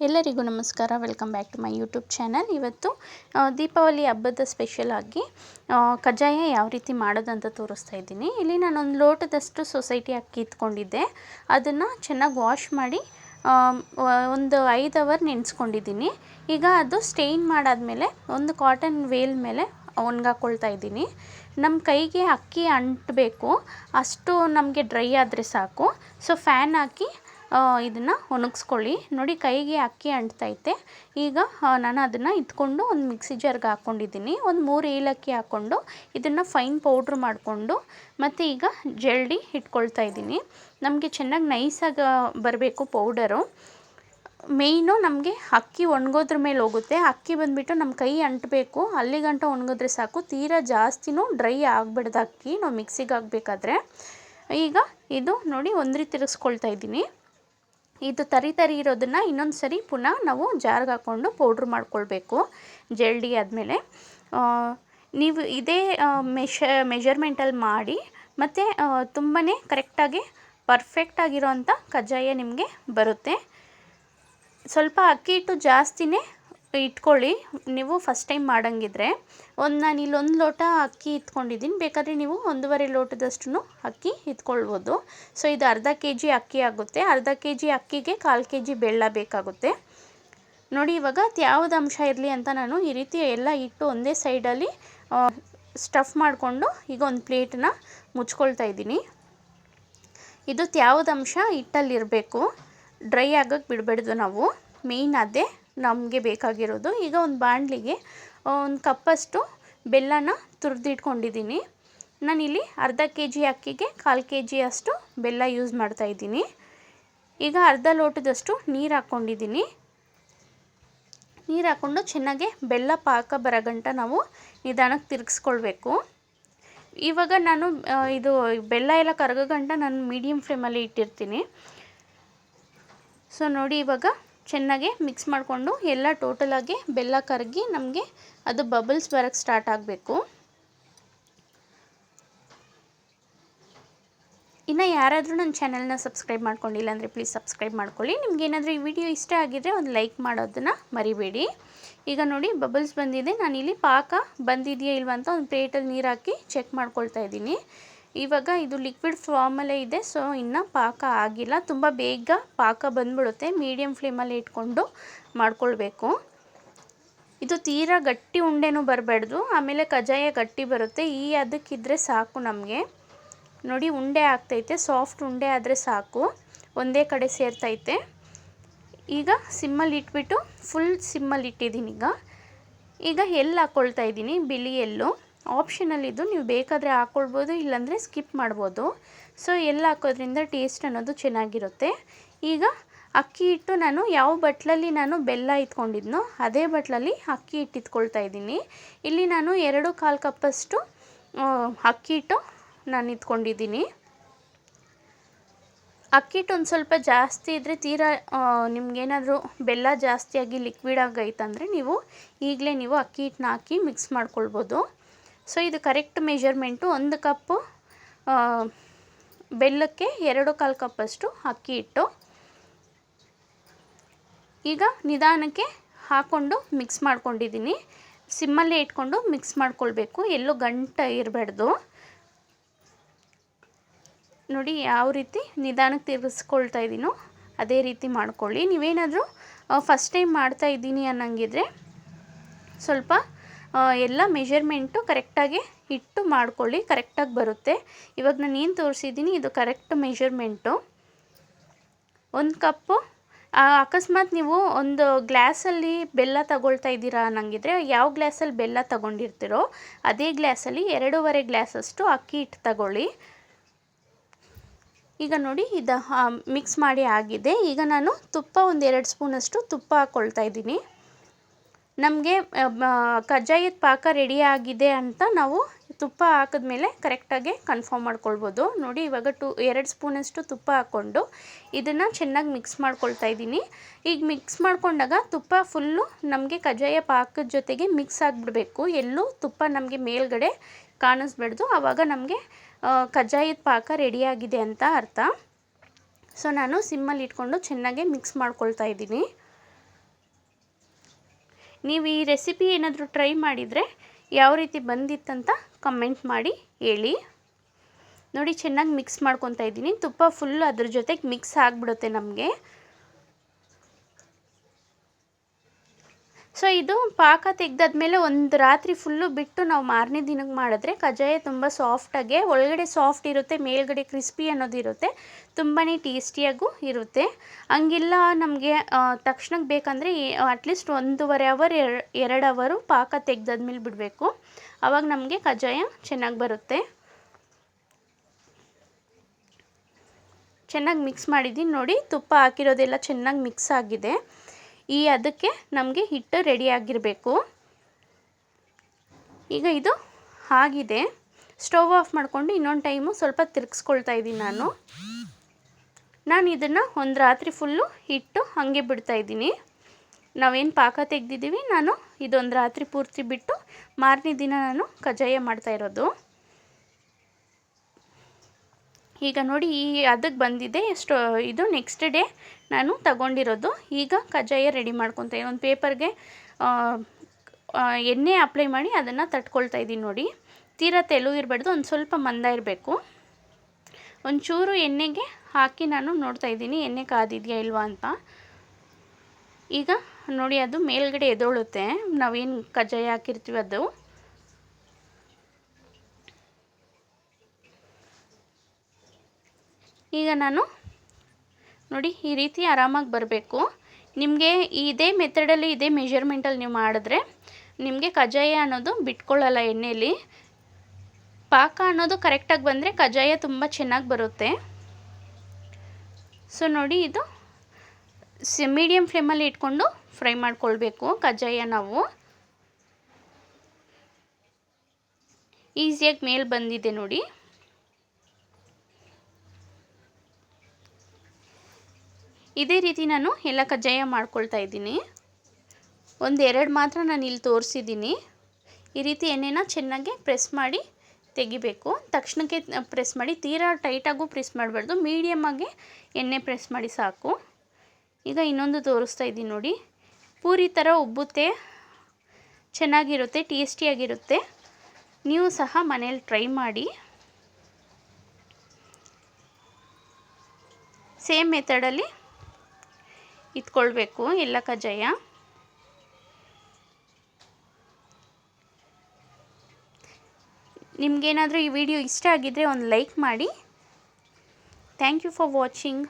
ಎಲ್ಲರಿಗೂ ನಮಸ್ಕಾರ. Welcome back to my YouTube channel. ಇವತ್ತು ದೀಪಾವಳಿ ಹಬ್ಬದ ಸ್ಪೆಷಲ್ ಆಗಿ ಕಜ್ಜಾಯ ಯಾವ ರೀತಿ ಮಾಡೋದಂತ ತೋರಿಸ್ತಾ ಇದ್ದೀನಿ. ಇಲ್ಲಿ ನಾನೊಂದು ಲೋಟದಷ್ಟು ಸೊಸೈಟಿ ಅಕ್ಕಿ ಇಟ್ಕೊಂಡಿದ್ದೆ. ಅದನ್ನು ಚೆನ್ನಾಗಿ ವಾಶ್ ಮಾಡಿ ಒಂದು 5 ಅವರ್ ನೆನೆಸ್ಕೊಂಡಿದ್ದೀನಿ. ಈಗ ಅದು ಸ್ಟೇನ್ ಮಾಡಾದಮೇಲೆ ಒಂದು ಕಾಟನ್ ವೇಲ್ ಮೇಲೆ ಒಣಗಾಕೊಳ್ತಾ ಇದ್ದೀನಿ. ನಮ್ಮ ಕೈಗೆ ಅಕ್ಕಿ ಅಂಟಬೇಕು, ಅಷ್ಟು ನಮಗೆ ಡ್ರೈ ಆದರೆ ಸಾಕು. ಸೊ ಫ್ಯಾನ್ ಹಾಕಿ ಇದನ್ನು ಒಣಗಿಸ್ಕೊಳ್ಳಿ. ನೋಡಿ, ಕೈಗೆ ಅಕ್ಕಿ ಅಂಟ್ತೈತೆ. ಈಗ ನಾನು ಅದನ್ನು ಇಟ್ಕೊಂಡು ಒಂದು ಮಿಕ್ಸಿ ಜಾರ್ಗೆ ಹಾಕ್ಕೊಂಡಿದ್ದೀನಿ. ಒಂದು 3 ಏಲಕ್ಕಿ ಹಾಕ್ಕೊಂಡು ಇದನ್ನು ಫೈನ್ ಪೌಡ್ರ್ ಮಾಡಿಕೊಂಡು ಮತ್ತು ಈಗ ಜಲ್ಡಿ ಇಟ್ಕೊಳ್ತಾ ಇದ್ದೀನಿ. ನಮಗೆ ಚೆನ್ನಾಗಿ ನೈಸಾಗಿ ಬರಬೇಕು ಪೌಡರು. ಮೇಯ್ನು ನಮಗೆ ಅಕ್ಕಿ ಒಣಗೋದ್ರ ಮೇಲೆ ಹೋಗುತ್ತೆ. ಅಕ್ಕಿ ಬಂದುಬಿಟ್ಟು ನಮ್ಮ ಕೈ ಅಂಟಬೇಕು, ಅಲ್ಲಿಗಂಟ ಒಣಗಿದ್ರೆ ಸಾಕು. ತೀರಾ ಜಾಸ್ತಿನೂ ಡ್ರೈ ಆಗಬಿಡ್ದು ಅಕ್ಕಿ ನಾವು ಮಿಕ್ಸಿಗೆ ಹಾಕಬೇಕಾದ್ರೆ. ಈಗ ಇದು ನೋಡಿ ಒಂದ್ರಿ ತಿರುಗಿಸ್ಕೊಳ್ತಾ ಇದ್ದೀನಿ. ಇದು ತರಿ ಇರೋದನ್ನು ಇನ್ನೊಂದು ಸರಿ ಪುನಃ ನಾವು ಜಾರ್ಗೆ ಹಾಕ್ಕೊಂಡು ಪೌಡ್ರ್ ಮಾಡ್ಕೊಳ್ಬೇಕು. ಜಲ್ಡಿ ಆದಮೇಲೆ ನೀವು ಇದೇ ಮೆಷರ್ಮೆಂಟಲ್ಲಿ ಮಾಡಿ ಮತ್ತು ತುಂಬಾ ಕರೆಕ್ಟಾಗಿ ಪರ್ಫೆಕ್ಟಾಗಿರೋಂಥ ಕಜ್ಜಾಯ ನಿಮಗೆ ಬರುತ್ತೆ. ಸ್ವಲ್ಪ ಅಕ್ಕಿ ಹಿಟ್ಟು ಜಾಸ್ತಿನೇ ಇಟ್ಕೊಳ್ಳಿ ನೀವು ಫಸ್ಟ್ ಟೈಮ್ ಮಾಡೋಂಗಿದ್ರೆ. ನಾನಿಲ್ಲಿ 1 ಲೋಟ ಅಕ್ಕಿ ಇಟ್ಕೊಂಡಿದ್ದೀನಿ. ಬೇಕಾದರೆ ನೀವು 1.5 ಲೋಟದಷ್ಟು ಅಕ್ಕಿ ಇಟ್ಕೊಳ್ಬೋದು. ಸೊ ಇದು ಅರ್ಧ kg ಅಕ್ಕಿ ಆಗುತ್ತೆ. ಅರ್ಧ kg ಅಕ್ಕಿಗೆ 1/4 kg ಬೆಲ್ಲ ಬೇಕಾಗುತ್ತೆ. ನೋಡಿ, ಇವಾಗ ಯಾವ್ದು ಅಂಶ ಇರಲಿ ಅಂತ ನಾನು ಈ ರೀತಿ ಎಲ್ಲ ಇಟ್ಟು ಒಂದೇ ಸೈಡಲ್ಲಿ ಸ್ಟಫ್ ಮಾಡಿಕೊಂಡು ಈಗ ಒಂದು ಪ್ಲೇಟನ್ನ ಮುಚ್ಕೊಳ್ತಾ ಇದ್ದೀನಿ. ಇದು ಯಾವ್ದು ಅಂಶ ಹಿಟ್ಟಲ್ಲಿರಬೇಕು, ಡ್ರೈ ಆಗೋಕ್ಕೆ ಬಿಡಬೇಡ್ದು ನಾವು. ಮೇಯ್ನ್ ಅದೇ ನಮಗೆ ಬೇಕಾಗಿರೋದು. ಈಗ ಒಂದು ಬಾಣಲಿಗೆ 1 ಕಪ್ಪಷ್ಟು ಬೆಲ್ಲನ ತುರಿದಿಟ್ಕೊಂಡಿದ್ದೀನಿ. ನಾನಿಲ್ಲಿ ಅರ್ಧ kg ಅಕ್ಕಿಗೆ 1/4 kg ಅಷ್ಟು ಬೆಲ್ಲ ಯೂಸ್ ಮಾಡ್ತಾಯಿದ್ದೀನಿ. ಈಗ ಅರ್ಧ ಲೋಟದಷ್ಟು ನೀರು ಹಾಕ್ಕೊಂಡಿದ್ದೀನಿ. ನೀರು ಹಾಕ್ಕೊಂಡು ಚೆನ್ನಾಗಿ ಬೆಲ್ಲ ಪಾಕ ಬರೋಗಂಟ ನಾವು ನಿಧಾನಕ್ಕೆ ತಿರುಗಿಸ್ಕೊಳ್ಬೇಕು. ಇವಾಗ ನಾನು ಇದು ಬೆಲ್ಲ ಎಲ್ಲ ಕರಗೋ ಗಂಟ ನಾನು ಮೀಡಿಯಮ್ ಫ್ಲೇಮಲ್ಲಿ ಇಟ್ಟಿರ್ತೀನಿ. ಸೊ ನೋಡಿ, ಇವಾಗ ಚೆನ್ನಾಗಿ ಮಿಕ್ಸ್ ಮಾಡಿಕೊಂಡು ಎಲ್ಲ ಟೋಟಲಾಗಿ ಬೆಲ್ಲ ಕರಗಿ ನಮಗೆ ಅದು ಬಬಲ್ಸ್ ಬರೋಕ್ಕೆ ಸ್ಟಾರ್ಟ್ ಆಗಬೇಕು. ಇನ್ನು ಯಾರಾದರೂ ನನ್ನ ಚಾನಲ್ನ ಸಬ್ಸ್ಕ್ರೈಬ್ ಮಾಡ್ಕೊಂಡಿಲ್ಲ ಅಂದರೆ ಪ್ಲೀಸ್ ಸಬ್ಸ್ಕ್ರೈಬ್ ಮಾಡ್ಕೊಳ್ಳಿ. ನಿಮಗೇನಾದರೂ ಈ ವಿಡಿಯೋ ಇಷ್ಟ ಆಗಿದ್ದರೆ ಒಂದು ಲೈಕ್ ಮಾಡೋದನ್ನು ಮರಿಬೇಡಿ. ಈಗ ನೋಡಿ, ಬಬಲ್ಸ್ ಬಂದಿದೆ. ನಾನಿಲ್ಲಿ ಪಾಕ ಬಂದಿದೆಯಾ ಇಲ್ವಾ ಅಂತ ಒಂದು ಪ್ಲೇಟಲ್ಲಿ ನೀರು ಹಾಕಿ ಚೆಕ್ ಮಾಡ್ಕೊಳ್ತಾ ಇದ್ದೀನಿ. ಇವಾಗ ಇದು ಲಿಕ್ವಿಡ್ ಫಾರ್ಮಲ್ಲೇ ಇದೆ. ಸೊ ಇನ್ನು ಪಾಕ ಆಗಿಲ್ಲ. ತುಂಬ ಬೇಗ ಪಾಕ ಬಂದ್ಬಿಡುತ್ತೆ. ಮೀಡಿಯಮ್ ಫ್ಲೇಮಲ್ಲಿ ಇಟ್ಕೊಂಡು ಮಾಡ್ಕೊಳ್ಬೇಕು. ಇದು ತೀರಾ ಗಟ್ಟಿ ಉಂಡೆನೂ ಬರಬಾರ್ದು, ಆಮೇಲೆ ಕಜ್ಜಾಯ ಗಟ್ಟಿ ಬರುತ್ತೆ. ಈ ಅದಕ್ಕಿದ್ರೆ ಸಾಕು ನಮಗೆ. ನೋಡಿ, ಉಂಡೆ ಆಗ್ತೈತೆ. ಸಾಫ್ಟ್ ಉಂಡೆ ಆದರೆ ಸಾಕು, ಒಂದೇ ಕಡೆ ಸೇರ್ತೈತೆ. ಈಗ ಸಿಮ್ಮಲ್ಲಿ ಇಟ್ಬಿಟ್ಟು ಫುಲ್ ಸಿಮ್ಮಲ್ಲಿ ಇಟ್ಟಿದ್ದೀನಿ. ಈಗ ಎಲ್ಲಿ ಹಾಕ್ಕೊಳ್ತಾ ಇದ್ದೀನಿ, ಬಿಳಿ ಎಲ್ಲು ಆಪ್ಷನಲ್. ಇದು ನೀವು ಬೇಕಾದರೆ ಹಾಕ್ಕೊಳ್ಬೋದು, ಇಲ್ಲಾಂದರೆ ಸ್ಕಿಪ್ ಮಾಡ್ಬೋದು. ಸೊ ಎಲ್ಲ ಹಾಕೋದ್ರಿಂದ ಟೇಸ್ಟ್ ಅನ್ನೋದು ಚೆನ್ನಾಗಿರುತ್ತೆ. ಈಗ ಅಕ್ಕಿ ಹಿಟ್ಟು ನಾನು ಯಾವ ಬಟ್ಲಲ್ಲಿ ನಾನು ಬೆಲ್ಲ ಇಟ್ಕೊಂಡಿದ್ನೋ ಅದೇ ಬಟ್ಲಲ್ಲಿ ಅಕ್ಕಿ ಹಿಟ್ಟು ಇಟ್ಕೊಳ್ತಾ ಇದ್ದೀನಿ. ಇಲ್ಲಿ ನಾನು 2/4 ಕಪ್ಪಷ್ಟು ಅಕ್ಕಿ ಹಿಟ್ಟು ನಾನು ಇಟ್ಕೊಂಡಿದ್ದೀನಿ. ಅಕ್ಕಿ ಹಿಟ್ಟು ಒಂದು ಸ್ವಲ್ಪ ಜಾಸ್ತಿ ಇದ್ದರೆ, ತೀರಾ ನಿಮ್ಗೇನಾದರೂ ಬೆಲ್ಲ ಜಾಸ್ತಿಯಾಗಿ ಲಿಕ್ವಿಡ್ ಆಗೈತಂದರೆ ನೀವು ಈಗಲೇ ನೀವು ಅಕ್ಕಿ ಹಿಟ್ಟನ್ನ ಹಾಕಿ ಮಿಕ್ಸ್ ಮಾಡ್ಕೊಳ್ಬೋದು. ಸೊ ಇದು ಕರೆಕ್ಟ್ ಮೆಷರ್ಮೆಂಟು. 1 ಕಪ್ಪು ಬೆಲ್ಲಕ್ಕೆ 2/4 ಕಪ್ಪಷ್ಟು ಅಕ್ಕಿ ಹಿಟ್ಟು. ಈಗ ನಿಧಾನಕ್ಕೆ ಹಾಕ್ಕೊಂಡು ಮಿಕ್ಸ್ ಮಾಡ್ಕೊಂಡಿದ್ದೀನಿ. ಸಿಮ್ಮಲ್ಲೇ ಇಟ್ಕೊಂಡು ಮಿಕ್ಸ್ ಮಾಡ್ಕೊಳ್ಬೇಕು, ಎಲ್ಲೂ ಗಂಟು ಇರಬಾರ್ದು. ನೋಡಿ, ಯಾವ ರೀತಿ ನಿಧಾನಕ್ಕೆ ತಿರ್ಗಿಸ್ಕೊಳ್ತಾ ಇದ್ದೀನೋ ಅದೇ ರೀತಿ ಮಾಡ್ಕೊಳ್ಳಿ. ನೀವೇನಾದರೂ ಫಸ್ಟ್ ಟೈಮ್ ಮಾಡ್ತಾ ಇದ್ದೀನಿ ಅನ್ನಂಗಿದ್ರೆ ಸ್ವಲ್ಪ ಎಲ್ಲ ಮೆಷರ್ಮೆಂಟು ಕರೆಕ್ಟಾಗಿ ಇಟ್ಟು ಮಾಡ್ಕೊಳ್ಳಿ, ಕರೆಕ್ಟಾಗಿ ಬರುತ್ತೆ. ಇವಾಗ ನಾನು ಏನು ತೋರಿಸಿದ್ದೀನಿ ಇದು ಕರೆಕ್ಟ್ ಮೆಷರ್ಮೆಂಟು. 1 ಕಪ್ಪು. ಅಕಸ್ಮಾತ್ ನೀವು ಒಂದು ಗ್ಲಾಸಲ್ಲಿ ಬೆಲ್ಲ ತಗೊಳ್ತಾ ಇದ್ದೀರಾ ಅನ್ನಂಗಿದ್ರೆ ಯಾವ ಗ್ಲಾಸಲ್ಲಿ ಬೆಲ್ಲ ತಗೊಂಡಿರ್ತೀರೋ ಅದೇ ಗ್ಲಾಸಲ್ಲಿ 2.5 ಗ್ಲಾಸಷ್ಟು ಅಕ್ಕಿ ಹಿಟ್ಟು ತಗೊಳ್ಳಿ. ಈಗ ನೋಡಿ, ಇದು ಮಿಕ್ಸ್ ಮಾಡಿ ಆಗಿದೆ. ಈಗ ನಾನು ತುಪ್ಪ ಒಂದು 2 ಸ್ಪೂನಷ್ಟು ತುಪ್ಪ ಹಾಕ್ಕೊಳ್ತಾ ಇದ್ದೀನಿ. ನಮಗೆ ಕಜ್ಜಾಯದ ಪಾಕ ರೆಡಿ ಆಗಿದೆ ಅಂತ ನಾವು ತುಪ್ಪ ಹಾಕಿದ್ಮೇಲೆ ಕರೆಕ್ಟಾಗಿ ಕನ್ಫರ್ಮ್ ಮಾಡ್ಕೊಳ್ಬೋದು. ನೋಡಿ, ಇವಾಗ 2 ಸ್ಪೂನಷ್ಟು ತುಪ್ಪ ಹಾಕ್ಕೊಂಡು ಇದನ್ನು ಚೆನ್ನಾಗಿ ಮಿಕ್ಸ್ ಮಾಡ್ಕೊಳ್ತಾ ಇದ್ದೀನಿ. ಈಗ ಮಿಕ್ಸ್ ಮಾಡ್ಕೊಂಡಾಗ ತುಪ್ಪ ಫುಲ್ಲು ನಮಗೆ ಕಜ್ಜಾಯ ಪಾಕದ ಜೊತೆಗೆ ಮಿಕ್ಸ್ ಆಗಿಬಿಡಬೇಕು. ಎಲ್ಲೂ ತುಪ್ಪ ನಮಗೆ ಮೇಲ್ಗಡೆ ಕಾಣಿಸ್ಬಾರ್ದು, ಆವಾಗ ನಮಗೆ ಕಜ್ಜಾಯದ ಪಾಕ ರೆಡಿಯಾಗಿದೆ ಅಂತ ಅರ್ಥ. ಸೊ ನಾನು ಸಿಮ್ಮಲ್ಲಿ ಇಟ್ಕೊಂಡು ಚೆನ್ನಾಗಿ ಮಿಕ್ಸ್ ಮಾಡ್ಕೊಳ್ತಾ ಇದ್ದೀನಿ. ನೀವು ಈ ರೆಸಿಪಿ ಏನಾದರೂ ಟ್ರೈ ಮಾಡಿದರೆ ಯಾವ ರೀತಿ ಬಂದಿತ್ತಂತ ಕಮೆಂಟ್ ಮಾಡಿ ಹೇಳಿ. ನೋಡಿ ಚೆನ್ನಾಗಿ ಮಿಕ್ಸ್ ಮಾಡ್ಕೊತಾ ಇದ್ದೀನಿ. ತುಪ್ಪ ಫುಲ್ಲು ಅದ್ರ ಜೊತೆಗೆ ಮಿಕ್ಸ್ ಆಗಿಬಿಡುತ್ತೆ ನಮಗೆ. ಸೊ ಇದು ಪಾಕ ತೆಗೆದಾದ್ಮೇಲೆ ಒಂದು ರಾತ್ರಿ ಫುಲ್ಲು ಬಿಟ್ಟು ನಾವು ಮಾರನೇ ದಿನಕ್ಕೆ ಮಾಡಿದ್ರೆ ಕಜ್ಜಾಯ ತುಂಬ ಸಾಫ್ಟಾಗೆ, ಒಳಗಡೆ ಸಾಫ್ಟ್ ಇರುತ್ತೆ, ಮೇಲ್ಗಡೆ ಕ್ರಿಸ್ಪಿ ಅನ್ನೋದಿರುತ್ತೆ, ತುಂಬಾ ಟೇಸ್ಟಿಯಾಗೂ ಇರುತ್ತೆ. ಹಂಗಿಲ್ಲ ನಮಗೆ ತಕ್ಷಣಕ್ಕೆ ಬೇಕಂದರೆ ಅಟ್ಲೀಸ್ಟ್ 1.5 ಅವರ್ 2 ಅವರು ಪಾಕ ತೆಗೆದಾದ್ಮೇಲೆ ಬಿಡಬೇಕು. ಆವಾಗ ನಮಗೆ ಕಜ್ಜಾಯ ಚೆನ್ನಾಗಿ ಬರುತ್ತೆ. ಚೆನ್ನಾಗಿ ಮಿಕ್ಸ್ ಮಾಡಿದ್ದೀನಿ ನೋಡಿ. ತುಪ್ಪ ಹಾಕಿರೋದೆಲ್ಲ ಚೆನ್ನಾಗಿ ಮಿಕ್ಸ್ ಆಗಿದೆ. ಅದಕ್ಕೆ ನಮಗೆ ಹಿಟ್ಟು ರೆಡಿ ಆಗಿರಬೇಕು. ಈಗ ಇದು ಆಗಿದೆ. ಸ್ಟವ್ ಆಫ್ ಮಾಡಿಕೊಂಡು ಇನ್ನೊಂದು ಟೈಮು ಸ್ವಲ್ಪ ತಿರುಗಿಸ್ಕೊಳ್ತಾ ಇದ್ದೀನಿ ನಾನು ಇದನ್ನು ಒಂದು ರಾತ್ರಿ ಫುಲ್ಲು ಹಿಟ್ಟು ಹಾಗೆ ಬಿಡ್ತಾಯಿದ್ದೀನಿ. ನಾವೇನು ಪಾಕ ತೆಗೆದಿದ್ದೀವಿ, ನಾನು ಇದೊಂದು ರಾತ್ರಿ ಪೂರ್ತಿ ಬಿಟ್ಟು ಮಾರನೇ ದಿನ ನಾನು ಕಜ್ಜಾಯ ಮಾಡ್ತಾಯಿರೋದು. ಈಗ ನೋಡಿ ಅದಕ್ಕೆ ಬಂದಿದೆ. ಇದು ನೆಕ್ಸ್ಟ್ ಡೇ ನಾನು ತಗೊಂಡಿರೋದು. ಈಗ ಕಜ್ಜಾಯ ರೆಡಿ ಮಾಡ್ಕೊತಾ ಒಂದು ಪೇಪರ್ಗೆ ಎಣ್ಣೆ ಅಪ್ಲೈ ಮಾಡಿ ಅದನ್ನು ತಟ್ಕೊಳ್ತಾ ಇದ್ದೀನಿ ನೋಡಿ. ತೀರಾ ತೆಳು ಇರಬಾರ್ದು, ಒಂದು ಸ್ವಲ್ಪ ಮಂದ ಇರಬೇಕು. ಒಂಚೂರು ಎಣ್ಣೆಗೆ ಹಾಕಿ ನಾನು ನೋಡ್ತಾ ಇದ್ದೀನಿ ಎಣ್ಣೆ ಕಾದಿದೆಯಾ ಇಲ್ವಾ ಅಂತ. ಈಗ ನೋಡಿ ಅದು ಮೇಲ್ಗಡೆ ಎದ್ದೊಳುತ್ತೆ, ನಾವೇನು ಕಜ್ಜಾಯ ಹಾಕಿರ್ತೀವಿ ಅದು. ಈಗ ನಾನು ನೋಡಿ ಈ ರೀತಿ ಆರಾಮಾಗಿ ಬರಬೇಕು. ನಿಮಗೆ ಇದೇ ಮೆಥಡಲ್ಲಿ ಇದೇ ಮೆಷರ್ಮೆಂಟಲ್ಲಿ ನೀವು ಮಾಡಿದ್ರೆ ನಿಮಗೆ ಕಜ್ಜಾಯ ಅನ್ನೋದು ಬಿಟ್ಕೊಳ್ಳಲ್ಲ ಎಣ್ಣೆಯಲ್ಲಿ. ಪಾಕ ಅನ್ನೋದು ಕರೆಕ್ಟಾಗಿ ಬಂದರೆ ಕಜ್ಜಾಯ ತುಂಬ ಚೆನ್ನಾಗಿ ಬರುತ್ತೆ. ಸೊ ನೋಡಿ ಇದು ಮೀಡಿಯಮ್ ಫ್ಲೇಮಲ್ಲಿ ಇಟ್ಕೊಂಡು ಫ್ರೈ ಮಾಡ್ಕೊಳ್ಬೇಕು ಕಜ್ಜಾಯ. ನಾವು ಈಸಿಯಾಗಿ ಮೇಲೆ ಬಂದಿದೆ ನೋಡಿ. ಇದೇ ರೀತಿ ನಾನು ಎಲ್ಲ ಕಜ್ಜಾಯ ಮಾಡ್ಕೊಳ್ತಾ ಇದ್ದೀನಿ. 1-2 ಮಾತ್ರ ನಾನು ಇಲ್ಲಿ ತೋರಿಸಿದ್ದೀನಿ. ಈ ರೀತಿ ಎಣ್ಣೆನ ಚೆನ್ನಾಗಿ ಪ್ರೆಸ್ ಮಾಡಿ ತೆಗಿಬೇಕು. ತಕ್ಷಣಕ್ಕೆ ಪ್ರೆಸ್ ಮಾಡಿ, ತೀರಾ ಟೈಟಾಗೂ ಪ್ರೆಸ್ ಮಾಡಬಾರ್ದು, ಮೀಡಿಯಮ್ಮಾಗಿ ಎಣ್ಣೆ ಪ್ರೆಸ್ ಮಾಡಿ ಸಾಕು. ಈಗ ಇನ್ನೊಂದು ತೋರಿಸ್ತಾ ಇದ್ದೀನಿ ನೋಡಿ. ಪೂರಿ ಥರ ಉಬ್ಬುತ್ತೆ, ಚೆನ್ನಾಗಿರುತ್ತೆ, ಟೇಸ್ಟಿಯಾಗಿರುತ್ತೆ. ನೀವು ಸಹ ಮನೇಲಿ ಟ್ರೈ ಮಾಡಿ. ಸೇಮ್ ಮೆಥಡಲ್ಲಿ ಇಟ್ಕೊಳ್ಬೇಕು ಎಲ್ಲ ಕಜ್ಜಾಯ. ನಿಮಗೇನಾದರೂ ಈ ವಿಡಿಯೋ ಇಷ್ಟ ಆಗಿದ್ದರೆ ಒಂದು ಲೈಕ್ ಮಾಡಿ. Thank you for watching.